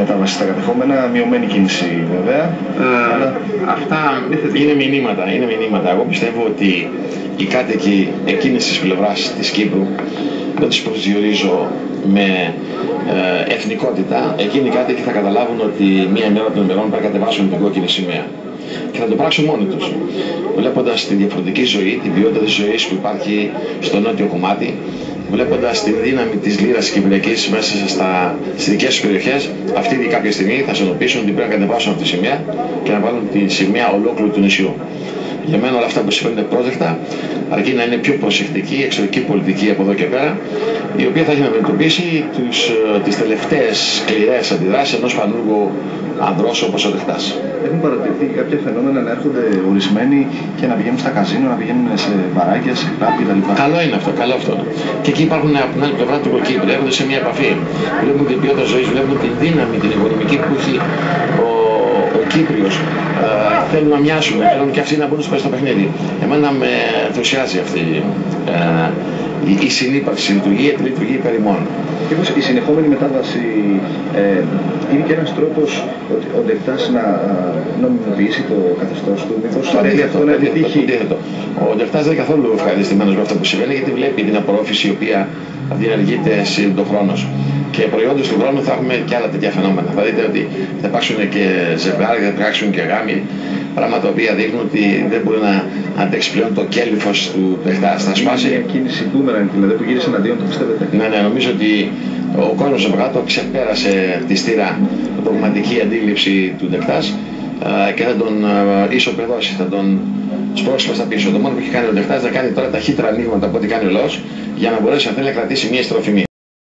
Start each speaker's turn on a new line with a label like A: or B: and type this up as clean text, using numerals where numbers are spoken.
A: μετάβαση στα κατεχόμενα, μειωμένη κίνηση βέβαια.
B: Αυτά είναι μηνύματα. Εγώ πιστεύω ότι οι κάτοικοι εκείνης της πλευράς της Κύπρου δεν τους προσδιορίζω με εθνικότητα. Εκείνοι οι κάτοικοι θα καταλάβουν ότι μία μέρα των ημερών πρέπει να κατεβάσουν την κόκκινη σημαία. Και θα το πράξουν μόνοι τους. Βλέποντας τη διαφορετική ζωή, την ποιότητα της ζωής που υπάρχει στο νότιο κομμάτι, βλέποντας την δύναμη της λίρας της Κυπριακής μέσα στις δικές τους περιοχές, αυτοί κάποια στιγμή θα συνειδητοποιήσουν ότι πρέπει να κατεβάσουν αυτή τη σημαία και να βάλουν τη σημαία ολόκληρου του νησιού. Για μένα όλα αυτά που συμβαίνουν πρόσδεκτα, αρκεί να είναι πιο προσεκτική η εξωτερική πολιτική από εδώ και πέρα, η οποία θα έχει να αντιμετωπίσει τις τελευταίες σκληρές αντιδράσεις ενός πανούργου ανδρός όπως ο Δεχτάς.
A: Έχουν παρατηρηθεί κάποια φαινόμενα να έρχονται ορισμένοι και να πηγαίνουν στα καζίνο, να πηγαίνουν σε μπαράκια, σε κλαμπ κτλ.
B: Καλό είναι αυτό, καλό αυτό. Και εκεί υπάρχουν από την άλλη πλευρά του Κύπρου, έρχονται σε μια επαφή. Βλέπουν την ποιότητα ζωής, βλέπουν την δύναμη, την οικονομική που έχει ο Κύπριος. Θέλουν να μοιάσουν, θέλουν και αυτοί να μπουν στο παιχνίδι. Εμένα με ενθουσιάζει αυτή η συνύπαρξη, η λειτουργεί υπέρ ημών.
A: Μήπως η συνεχόμενη μετάβαση είναι και ένας τρόπος ο Δεχτάς να νομιμοποιήσει το καθεστώς του? Μήπως θα θέλει αυτό να επιτύχει?
B: Ο Δεχτάς δεν είναι καθόλου ευχαριστημένος με αυτό που συμβαίνει, γιατί βλέπει την απορρόφηση η οποία διενεργείται σύντο χρόνος. Και προϊόντως του χρόνου θα έχουμε και άλλα τέτοια φαινόμενα. Θα δείτε ότι θα υπάρξουν και ζευγάρια, θα υπάρξουν και γάμοι, πράγματα τα οποία δείχνουν ότι δεν μπορεί να αντέξει πλέον το κέλυφος του Δεχτά. Θα σπάσει.
A: Είναι μια κίνηση boomerang, δηλαδή που γύρισε εναντίον του, πιστεύετε?
B: Ναι, νομίζω ότι ο κόσμος από κάτω ξεπέρασε τη στήρα δογματική αντίληψη του Δεχτάς και θα τον ισοπεδώσει, θα τον σπρώξει προς τα πίσω. Το μόνο που έχει κάνει ο Δεχτάς να κάνει τώρα ταχύτερα ανοίγματα από ό,τι κάνει ο λαός, για να μπορέσει να θέλει να κρατήσει μια στροφή.